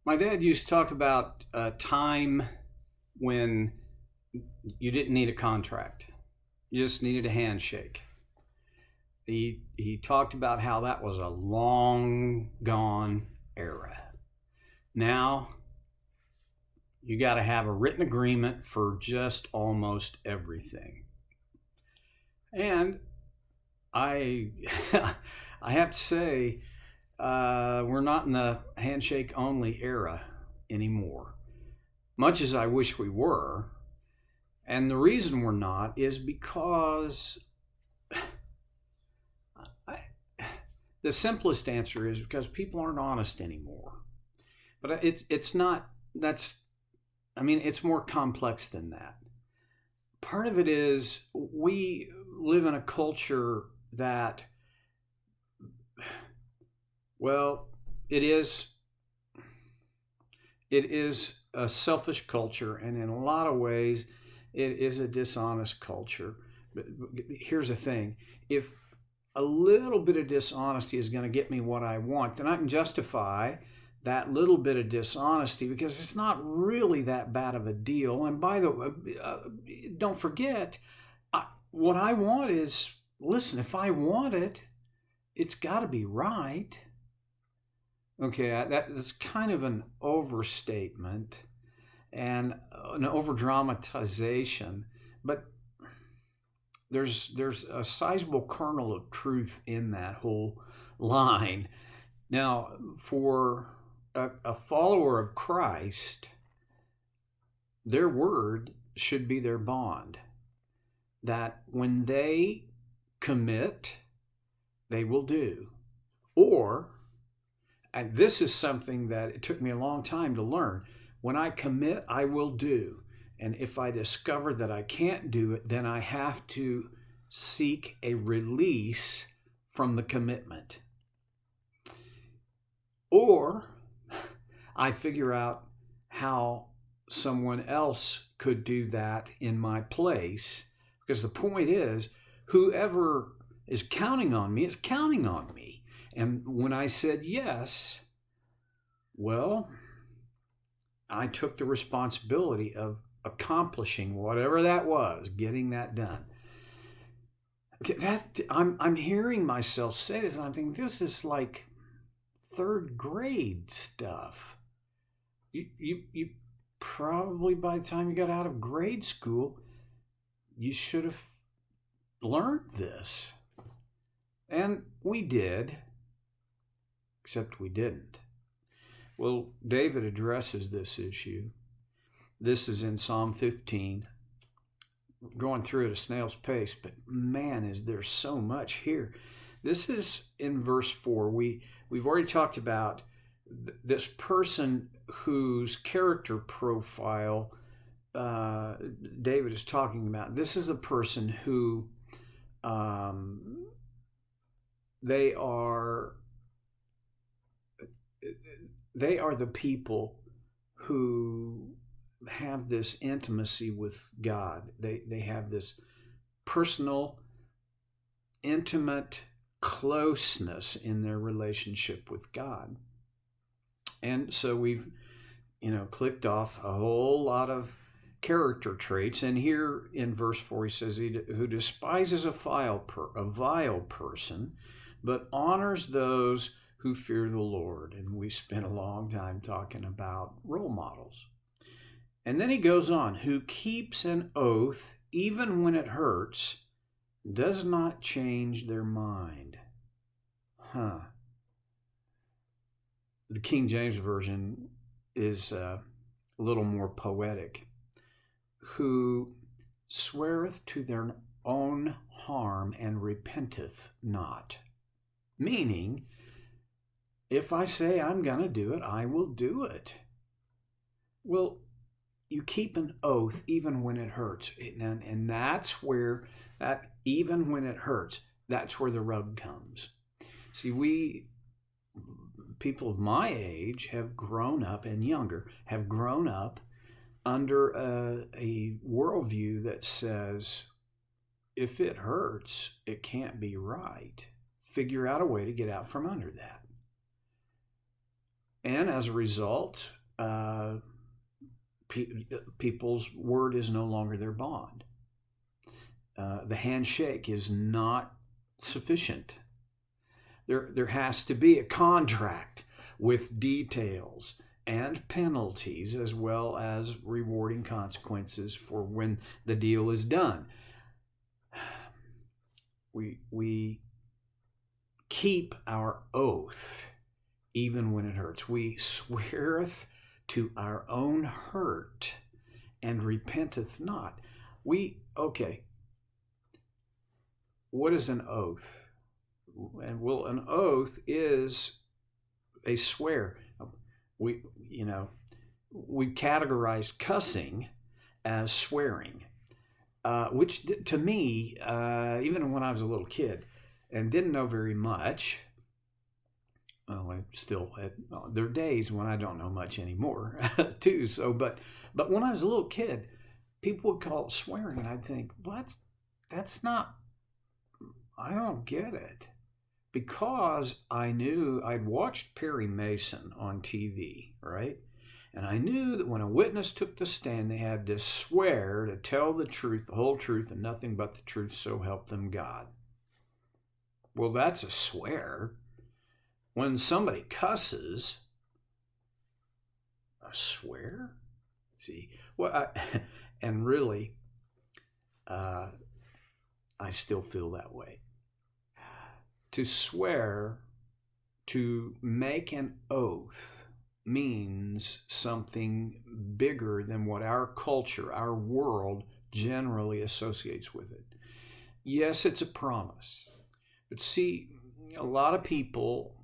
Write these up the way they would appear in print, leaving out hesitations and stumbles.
My dad used to talk about a time when you didn't need a contract. You just needed a handshake. He talked about how that was a long gone era. Now you got to have a written agreement for just almost everything. And I I have to say we're not in the handshake only era anymore, much as I wish we were. And the reason we're not is because I, the simplest answer is because people aren't honest anymore. But it's not. That's I mean, it's more complex than that. Part of it is we live in a culture that, well, it is it is a selfish culture, and in a lot of ways, it is a dishonest culture. But here's the thing: if a little bit of dishonesty is going to get me what I want, then I can justify that little bit of dishonesty because it's not really that bad of a deal. And by the way, don't forget, what I want is, listen, if I want it, it's got to be right. Okay, that's kind of an overstatement and an over dramatization, but there's a sizable kernel of truth in that whole line. Now, for a follower of Christ, their word should be their bond. That when they commit, they will do. Or, and this is something that it took me a long time to learn, when I commit, I will do. And if I discover that I can't do it, then I have to seek a release from the commitment. Or I figure out how someone else could do that in my place. Because the point is, whoever is counting on me is counting on me. And when I said yes, well, I took the responsibility of accomplishing whatever that was, getting that done. I'm hearing myself say this, and I'm thinking this is like third grade stuff. You probably, by the time you got out of grade school, you should have learned this. And we did, except we didn't. Well, David addresses this issue. This is in Psalm 15. Going through it at a snail's pace, but man, is there so much here. This is in verse 4. We've already talked about this person whose character profile David is talking about. This is a person who they are the people who have this intimacy with God. They have this personal, intimate closeness in their relationship with God. And so we've, clicked off a whole lot of character traits. And here in verse 4, he says, who despises a vile person, but honors those who fear the Lord. And we spent a long time talking about role models. And then he goes on, who keeps an oath even when it hurts, does not change their mind. The King James Version is a little more poetic. Who sweareth to their own harm and repenteth not. Meaning, if I say I'm going to do it, I will do it. Well, you keep an oath even when it hurts. And that's where that even when it hurts, that's where the rub comes. See, we, people of my age, have grown up, and younger, have grown up under a worldview that says, if it hurts, it can't be right. Figure out a way to get out from under that. And as a result, people's word is no longer their bond. The handshake is not sufficient. There has to be a contract with details and penalties, as well as rewarding consequences for when the deal is done. We keep our oath even when it hurts. We sweareth to our own hurt and repenteth not. Okay, what is an oath? And well, an oath is a swear. We categorize cussing as swearing, which to me, even when I was a little kid and didn't know very much, well, I still had, there are days when I don't know much anymore too. So, but when I was a little kid, people would call it swearing, and I'd think, what? That's not. I don't get it, because I knew I'd watched Perry Mason on TV, right? And I knew that when a witness took the stand, they had to swear to tell the truth, the whole truth, and nothing but the truth, so help them God. Well, that's a swear. When somebody cusses, a swear? See, well, and really, I still feel that way. To swear, to make an oath, means something bigger than what our culture, our world generally associates with it. Yes, it's a promise. But see, a lot of people,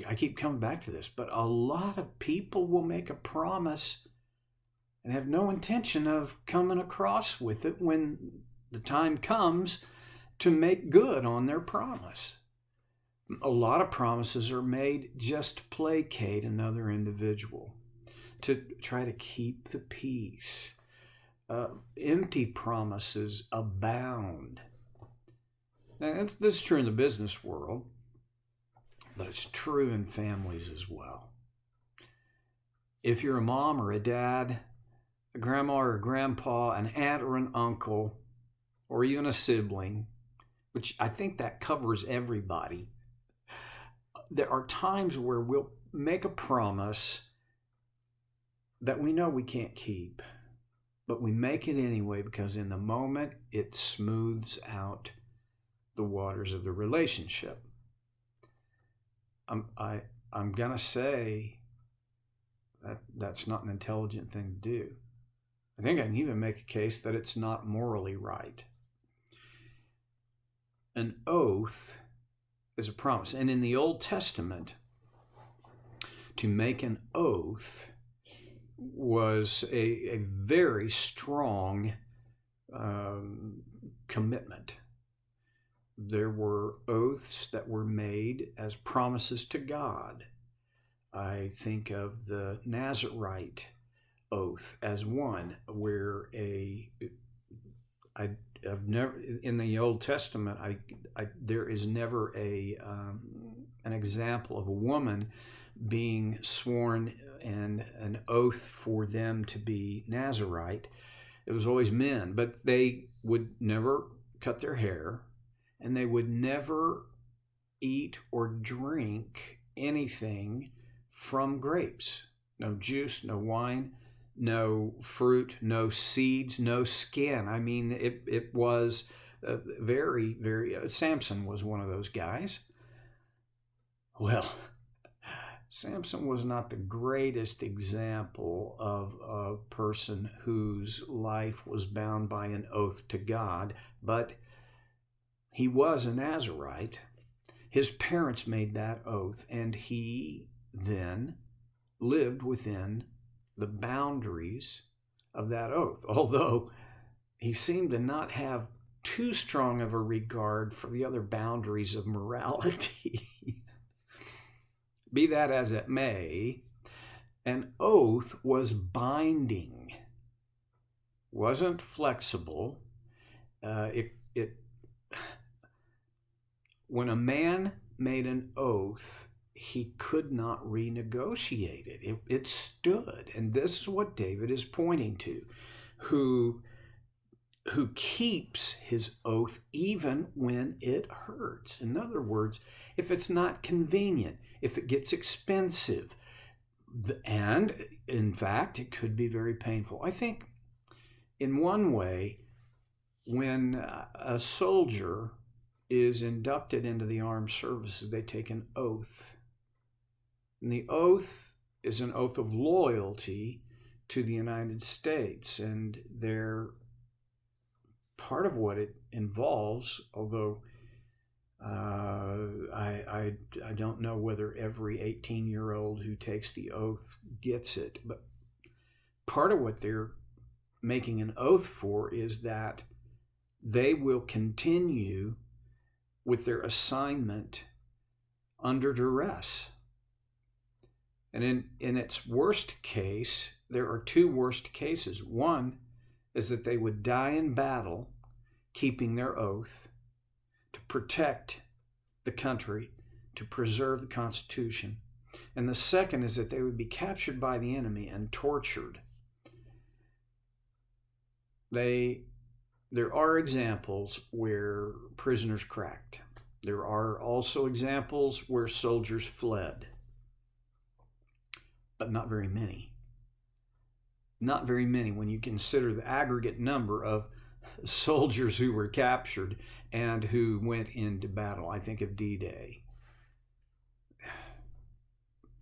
I keep coming back to this, but a lot of people will make a promise and have no intention of coming across with it when the time comes to make good on their promise. A lot of promises are made just to placate another individual, to try to keep the peace. Empty promises abound. Now, this is true in the business world, but it's true in families as well. If you're a mom or a dad, a grandma or a grandpa, an aunt or an uncle, or even a sibling, which I think that covers everybody, there are times where we'll make a promise that we know we can't keep, but we make it anyway because in the moment it smooths out the waters of the relationship. I'm gonna say that that's not an intelligent thing to do. I think I can even make a case that it's not morally right. An oath is a promise. And in the Old Testament, to make an oath was a very strong commitment. There were oaths that were made as promises to God. I think of the Nazarite oath as one where I've never, in the Old Testament, there is never an example of a woman being sworn and an oath for them to be Nazarite. It was always men, but they would never cut their hair, and they would never eat or drink anything from grapes. No juice, no wine, no fruit, no seeds, no skin. I mean, it was very, very... Samson was one of those guys. Well, Samson was not the greatest example of a person whose life was bound by an oath to God, but he was a Nazarite. His parents made that oath, and he then lived within the boundaries of that oath, although he seemed to not have too strong of a regard for the other boundaries of morality. Be that as it may, an oath was binding, wasn't flexible. When a man made an oath, he could not renegotiate it. It stood. And this is what David is pointing to, who keeps his oath even when it hurts. In other words, if it's not convenient, if it gets expensive, and in fact, it could be very painful. I think in one way, when a soldier is inducted into the armed services, they take an oath. And the oath is an oath of loyalty to the United States. And they're part of what it involves, although I don't know whether every 18-year-old who takes the oath gets it, but part of what they're making an oath for is that they will continue with their assignment under duress. And in its worst case, there are two worst cases. One is that they would die in battle, keeping their oath to protect the country, to preserve the Constitution. And the second is that they would be captured by the enemy and tortured. There are examples where prisoners cracked. There are also examples where soldiers fled, but not very many. Not very many when you consider the aggregate number of soldiers who were captured and who went into battle. I think of D-Day.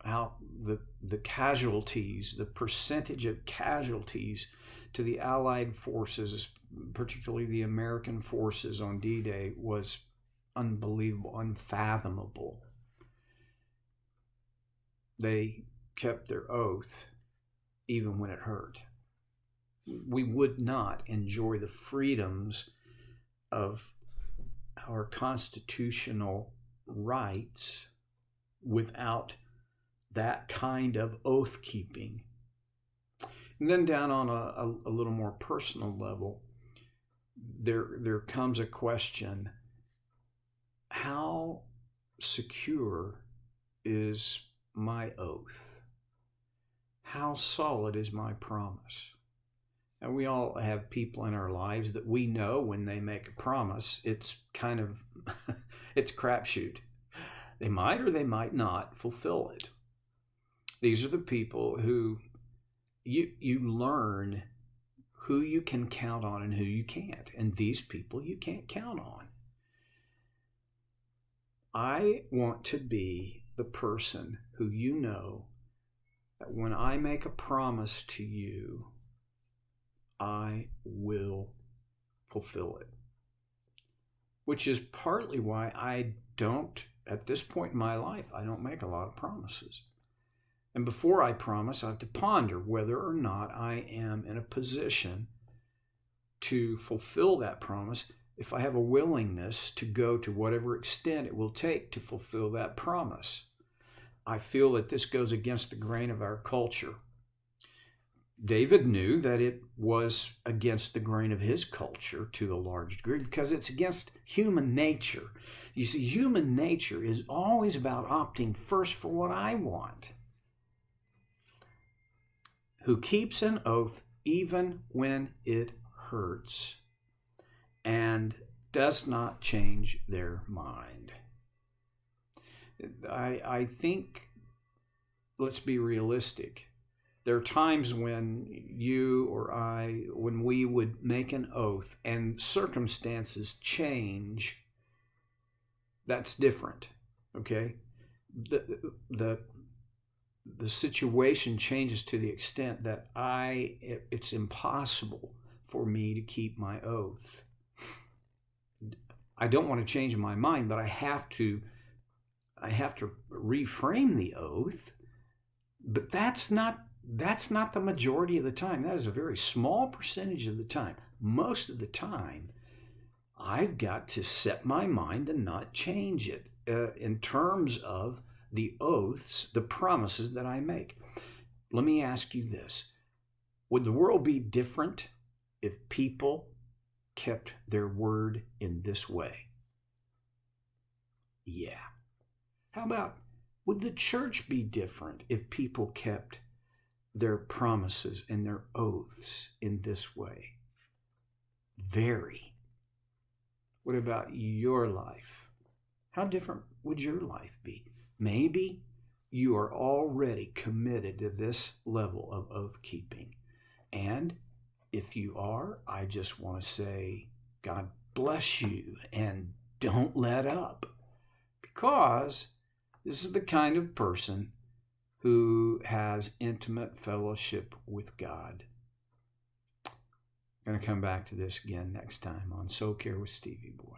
How the casualties, the percentage of casualties to the Allied forces, particularly the American forces on D-Day, was unbelievable, unfathomable. They kept their oath even when it hurt. We would not enjoy the freedoms of our constitutional rights without that kind of oath keeping. And then down on a little more personal level, there comes a question: how secure is my oath? How solid is my promise? And we all have people in our lives that we know when they make a promise, it's kind of, it's crapshoot. They might or they might not fulfill it. These are the people who you learn who you can count on and who you can't. And these people you can't count on. I want to be the person who you know that when I make a promise to you, I will fulfill it. Which is partly why I don't, at this point in my life, I don't make a lot of promises. And before I promise, I have to ponder whether or not I am in a position to fulfill that promise, if I have a willingness to go to whatever extent it will take to fulfill that promise. I feel that this goes against the grain of our culture. David knew that it was against the grain of his culture to a large degree because it's against human nature. You see, human nature is always about opting first for what I want. Who keeps an oath even when it hurts and does not change their mind. I think, let's be realistic. There are times when you or I, when we would make an oath and circumstances change, that's different, okay? The situation changes to the extent that it's impossible for me to keep my oath. I don't want to change my mind, but I have to reframe the oath. But that's not the majority of the time. That is a very small percentage of the time. Most of the time, I've got to set my mind and not change it in terms of the oaths, the promises that I make. Let me ask you this. Would the world be different if people kept their word in this way? Yeah. How about, Would the church be different if people kept their promises and their oaths in this way? Very. What about your life? How different would your life be? Maybe you are already committed to this level of oath keeping. And if you are, I just want to say, God bless you and don't let up. Because this is the kind of person who has intimate fellowship with God. I'm going to come back to this again next time on Soul Care with Stevie Boy.